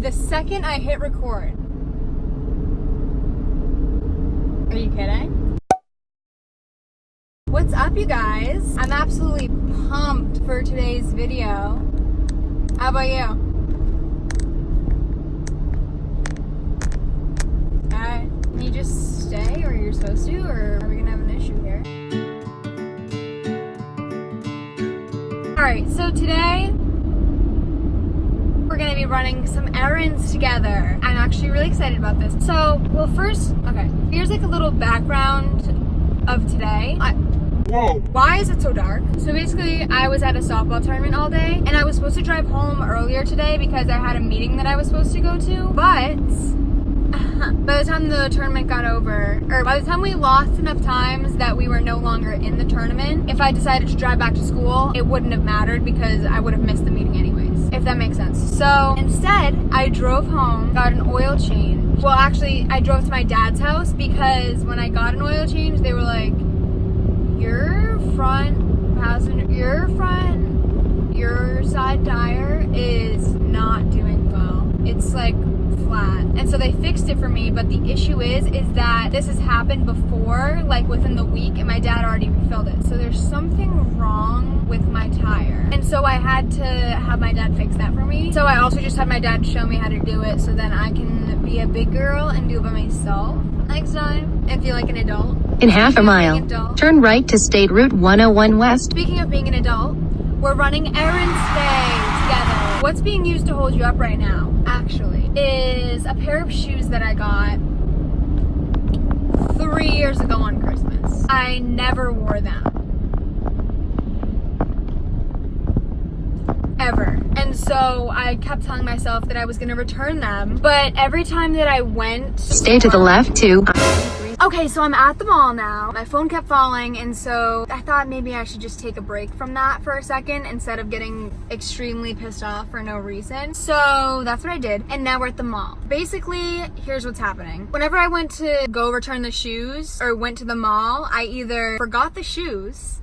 the second I hit record. Are you kidding? What's up, you guys? I'm absolutely pumped for today's video. How about you? Alright, can you just stay, or you're supposed to, or are we gonna have an issue here? Alright, so today we're gonna be running some errands together. I'm actually really excited about this. So, well, first, okay, here's like a little background of today. Whoa. Why is it so dark? So basically, I was at a softball tournament all day, and I was supposed to drive home earlier today because I had a meeting that I was supposed to go to, but by the time the tournament got over, or by the time we lost enough times that we were no longer in the tournament, if I decided to drive back to school, it wouldn't have mattered because I would have missed the meeting anyways, if that makes sense. So instead, I drove home, got an oil change. Well, actually, I drove to my dad's house because when I got an oil change, they were like, your side tire is not doing well. It's like flat. And so they fixed it for me, but the issue is that this has happened before, like within the week, and my dad already refilled it. So there's something wrong with my tire. And so I had to have my dad fix that for me. So I also just had my dad show me how to do it so then I can be a big girl and do it by myself next time and feel like an adult. In half a mile, turn right to State Route 101 West. Speaking of being an adult, we're running errands today together. What's being used to hold you up right now, actually, is a pair of shoes that I got 3 years ago on Christmas. I never wore them. Ever. And so I kept telling myself that I was gonna return them, but every time that I went... Stay to the left too. Okay, so I'm at the mall now. My phone kept falling, and so I thought maybe I should just take a break from that for a second instead of getting extremely pissed off for no reason. So that's what I did, and now we're at the mall. Basically, here's what's happening. Whenever I went to go return the shoes, or went to the mall, I either forgot the shoes,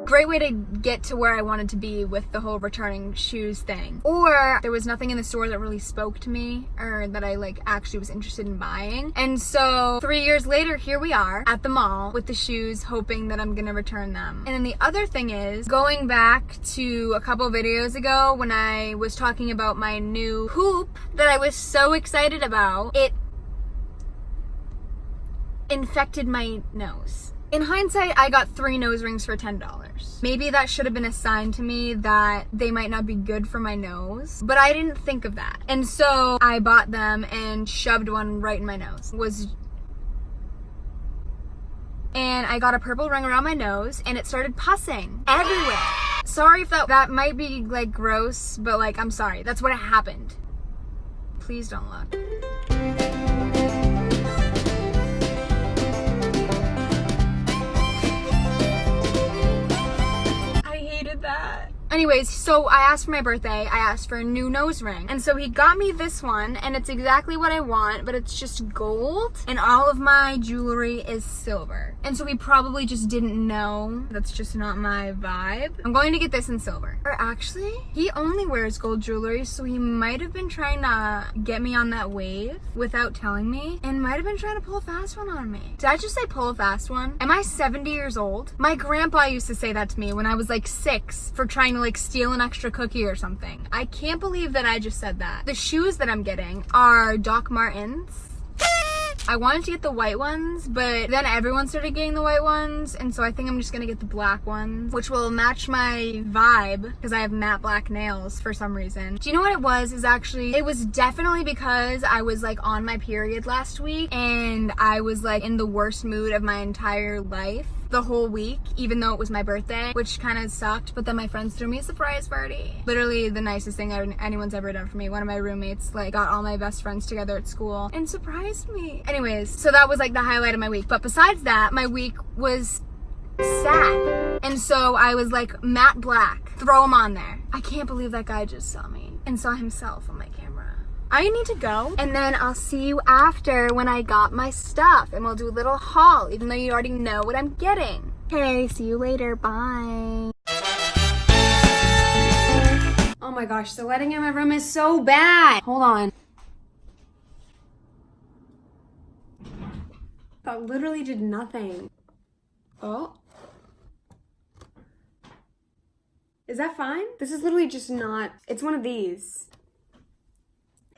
great way to get to where I wanted to be with the whole returning shoes thing, or there was nothing in the store that really spoke to me or that I like actually was interested in buying. And so 3 years later, here we are at the mall with the shoes, hoping that I'm gonna return them. And then the other thing is, going back to a couple videos ago when I was talking about my new hoop that I was so excited about, it infected my nose. In hindsight, I got 3 nose rings for $10. Maybe that should have been a sign to me that they might not be good for my nose, but I didn't think of that. And so I bought them and shoved one right in my nose. And I got a purple ring around my nose and it started pussing everywhere. Sorry if that might be like gross, but like, I'm sorry. That's what happened. Please don't look. That. Anyways, so I asked for my birthday, I asked for a new nose ring. And so he got me this one, and it's exactly what I want, but it's just gold, and all of my jewelry is silver. And so he probably just didn't know. That's just not my vibe. I'm going to get this in silver. Or actually, he only wears gold jewelry, so he might have been trying to get me on that wave without telling me, and might have been trying to pull a fast one on me. Did I just say pull a fast one? Am I 70 years old? My grandpa used to say that to me when I was like 6 for trying to like steal an extra cookie or something. I can't believe that I just said that. The shoes that I'm getting are Doc Martens. I wanted to get the white ones, but then everyone started getting the white ones, and so I think I'm just gonna get the black ones, which will match my vibe because I have matte black nails for some reason. Do you know what it was? It was definitely because I was like on my period last week, and I was like in the worst mood of my entire life the whole week, even though it was my birthday, which kind of sucked. But then my friends threw me a surprise party. Literally the nicest thing anyone's ever done for me. One of my roommates like got all my best friends together at school and surprised me. Anyways, so that was like the highlight of my week. But besides that, my week was sad. And so I was like, matte black, throw him on there. I can't believe that guy just saw me and saw himself on my camera. I need to go, and then I'll see you after when I got my stuff, and we'll do a little haul, even though you already know what I'm getting. Okay, see you later, bye. Oh Oh my gosh, the lighting in my room is so bad. Hold on. That literally did nothing. Oh. Is that fine? This is literally just not, it's one of these.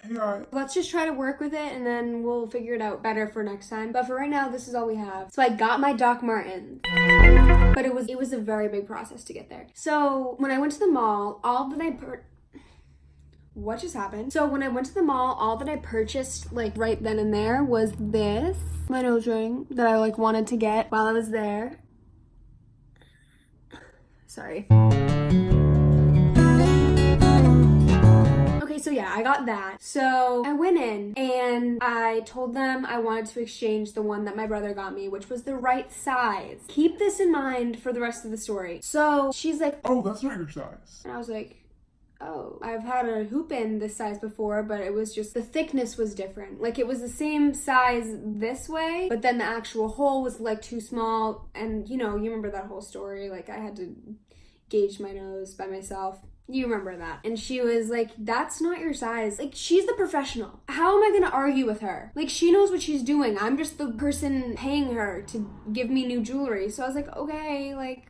Hey, guys. Let's just try to work with it and then we'll figure it out better for next time. But for right now, this is all we have. So I got my Doc Martens, but it was a very big process to get there. So when I went to the mall, what just happened? So when I went to the mall, all that I purchased like right then and there was this, my nose ring that I like wanted to get while I was there. Sorry. So yeah, I got that. So I went in and I told them I wanted to exchange the one that my brother got me, which was the right size. Keep this in mind for the rest of the story. So she's like, oh, that's not your size. And I was like, oh, I've had a hoop in this size before, but it was just, the thickness was different. Like it was the same size this way, but then the actual hole was like too small. And you know, you remember that whole story. Like I had to gauge my nose by myself. You remember that. And she was like, that's not your size. Like, she's the professional. How am I gonna argue with her? Like, she knows what she's doing. I'm just the person paying her to give me new jewelry. So I was like, okay, like,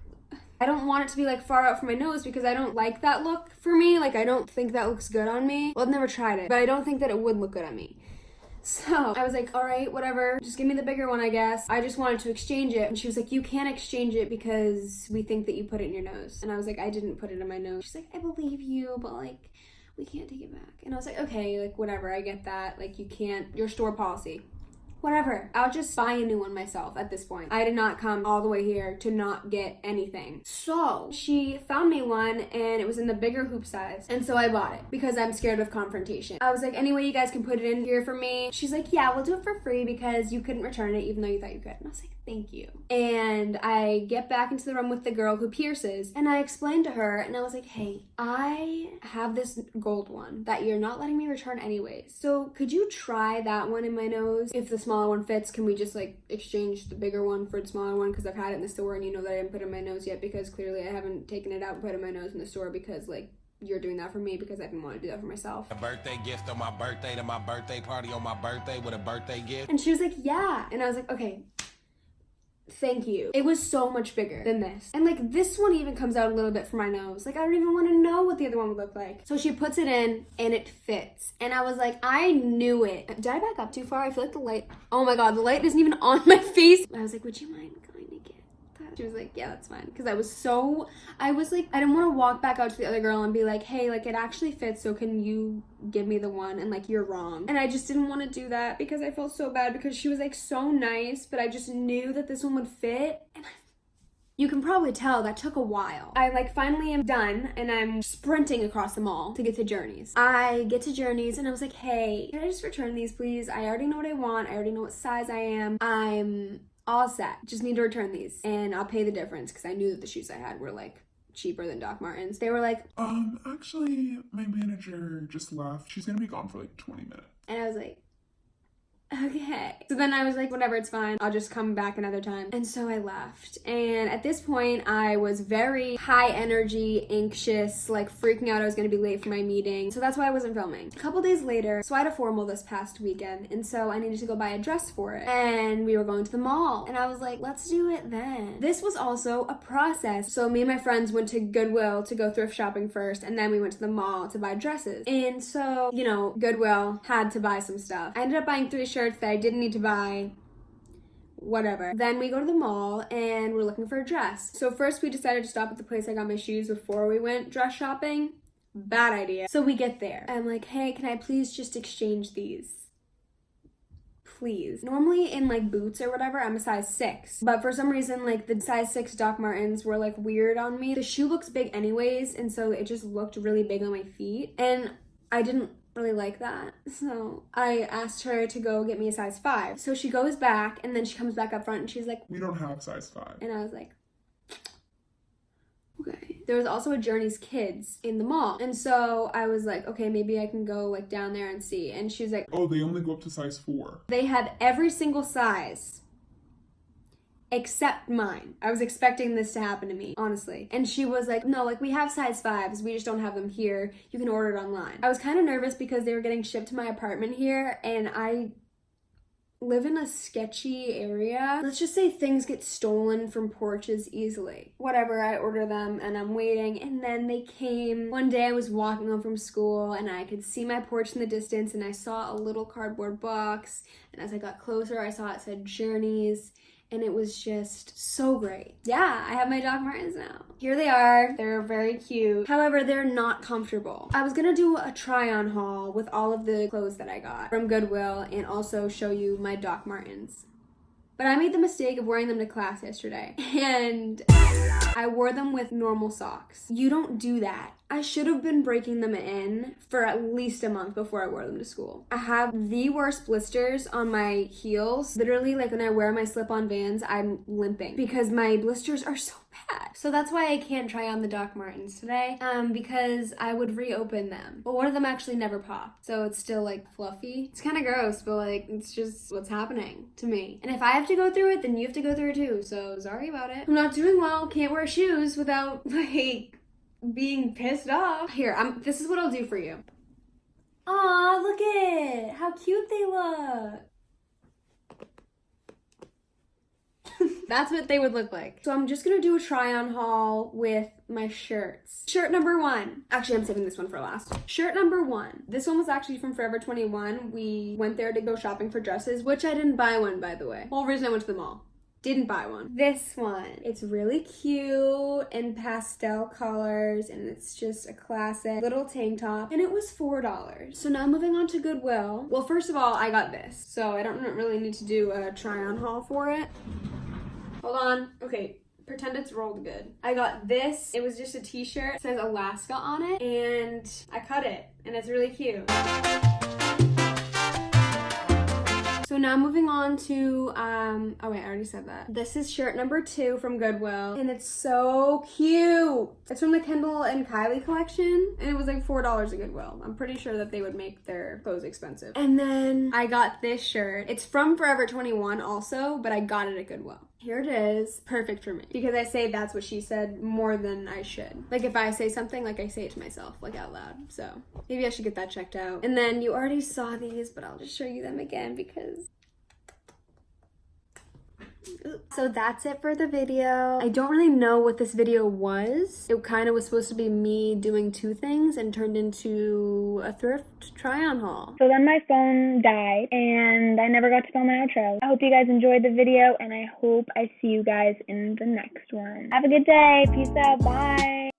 I don't want it to be like far out from my nose because I don't like that look for me. Like, I don't think that looks good on me. Well, I've never tried it, but I don't think that it would look good on me. So I was like, all right, whatever, just give me the bigger one, I guess. I just wanted to exchange it. And she was like, you can't exchange it because we think that you put it in your nose. And I was like, I didn't put it in my nose. She's like, I believe you, but like, we can't take it back. And I was like, okay, like whatever, I get that. Like you can't, your store policy. Whatever, I'll just buy a new one myself at this point. I did not come all the way here to not get anything. So she found me one and it was in the bigger hoop size. And so I bought it because I'm scared of confrontation. I was like, anyway, you guys can put it in here for me. She's like, yeah, we'll do it for free because you couldn't return it even though you thought you could. And I was like, thank you. And I get back into the room with the girl who pierces and I explained to her and I was like, hey, I have this gold one that you're not letting me return anyways. So could you try that one in my nose? If the smaller one fits, can we just like exchange the bigger one for the smaller one? Because I've had it in the store and you know that I didn't put it in my nose yet because clearly I haven't taken it out and put it in my nose in the store because like you're doing that for me because I didn't want to do that for myself. A birthday gift on my birthday to my birthday party on my birthday with a birthday gift. And she was like, yeah. And I was like, okay, thank you. It was so much bigger than this. And like this one even comes out a little bit from my nose. Like I don't even want to know what the other one would look like. So she puts it in and it fits. And I was like, I knew it. Did I back up too far? I feel like the light, oh my God, the light isn't even on my face. I was like, would you mind going to get that? She was like, yeah, that's fine. Cause I was like, I didn't want to walk back out to the other girl and be like, hey, like it actually fits. So can you give me the one? And like, you're wrong. And I just didn't want to do that because I felt so bad because she was like so nice, but I just knew that this one would fit. And you can probably tell that took a while. I like finally am done and I'm sprinting across the mall to get to Journeys. I get to Journeys and I was like, hey, can I just return these please? I already know what I want. I already know what size I am. I'm all set. Just need to return these and I'll pay the difference because I knew that the shoes I had were like cheaper than Doc Martens. They were like, Actually, my manager just left. She's gonna be gone for like 20 minutes. And I was like, okay. So then I was like, whatever, it's fine. I'll just come back another time. And so I left. And at this point, I was very high energy, anxious, like freaking out I was gonna be late for my meeting. So that's why I wasn't filming. A couple days later, so I had a formal this past weekend. And so I needed to go buy a dress for it. And we were going to the mall. And I was like, let's do it then. This was also a process. So me and my friends went to Goodwill to go thrift shopping first. And then we went to the mall to buy dresses. And so, you know, Goodwill had to buy some stuff. I ended up buying 3 shirts that I didn't need to buy, whatever. Then we go to the mall and we're looking for a dress. So first we decided to stop at the place I got my shoes before we went dress shopping. Bad idea. So we get there. I'm like, hey, can I please just exchange these? Please. Normally in like boots or whatever, I'm a size 6. But for some reason, like the size 6 Doc Martens were like weird on me. The shoe looks big anyways, and so it just looked really big on my feet. And I didn't really like that. So I asked her to go get me a size 5. So she goes back and then she comes back up front and she's like, we don't have size 5. And I was like, okay. There was also a Journeys Kids in the mall. And so I was like, okay, maybe I can go like down there and see. And she was like, oh, they only go up to size 4. They had every single size except mine. I was expecting this to happen to me, honestly. And she was like, no, like we have size 5s, we just don't have them here. You can order it online. I was kind of nervous because they were getting shipped to my apartment here, and I live in a sketchy area. Let's just say things get stolen from porches easily. Whatever, I order them and I'm waiting, and then they came. One day I was walking home from school and I could see my porch in the distance, and I saw a little cardboard box, and as I got closer I saw it said Journeys, and it was just so great. Yeah, I have my Doc Martens now. Here they are. They're very cute. However, they're not comfortable. I was gonna do a try-on haul with all of the clothes that I got from Goodwill and also show you my Doc Martens. But I made the mistake of wearing them to class yesterday, and I wore them with normal socks. You don't do that. I should have been breaking them in for at least a month before I wore them to school. I have the worst blisters on my heels. Literally, like when I wear my slip-on Vans, I'm limping because my blisters are so bad. So that's why I can't try on the Doc Martens today, because I would reopen them. But one of them actually never popped, so it's still like fluffy. It's kind of gross, but like it's just what's happening to me. And if I have to go through it, then you have to go through it too. So sorry about it. I'm not doing well. Can't wear shoes without like being pissed off. Here, this is what I'll do for you. Aw, look it! How cute they look! That's what they would look like. So I'm just gonna do a try-on haul with my shirts. Shirt number 1. Actually, I'm saving this one for last. Shirt number 1. This one was actually from Forever 21. We went there to go shopping for dresses, which I didn't buy one, by the way. Whole reason I went to the mall. Didn't buy one. This one. It's really cute in pastel colors, and it's just a classic little tank top, and it was $4. So now moving on to Goodwill. Well, first of all, I got this, so I don't really need to do a try-on haul for it. Hold on. Okay. Pretend it's rolled good. I got this. It was just a t-shirt. It says Alaska on it, and I cut it, and it's really cute. So now moving on to, oh wait, I already said that. This is shirt number 2 from Goodwill, and it's so cute. It's from the Kendall and Kylie collection, and it was like $4 at Goodwill. I'm pretty sure that they would make their clothes expensive. And then I got this shirt. It's from Forever 21 also, but I got it at Goodwill. Here it is. Perfect for me. Because I say that's what she said more than I should. Like if I say something, like I say it to myself, like out loud. So maybe I should get that checked out. And then you already saw these, but I'll just show you them again because... So that's it for the video. I don't really know what this video was. It kind of was supposed to be me doing 2 things and turned into a thrift try-on haul. So then my phone died and I never got to film my outro. I hope you guys enjoyed the video and I hope I see you guys in the next one. Have a good day. Peace out. Bye.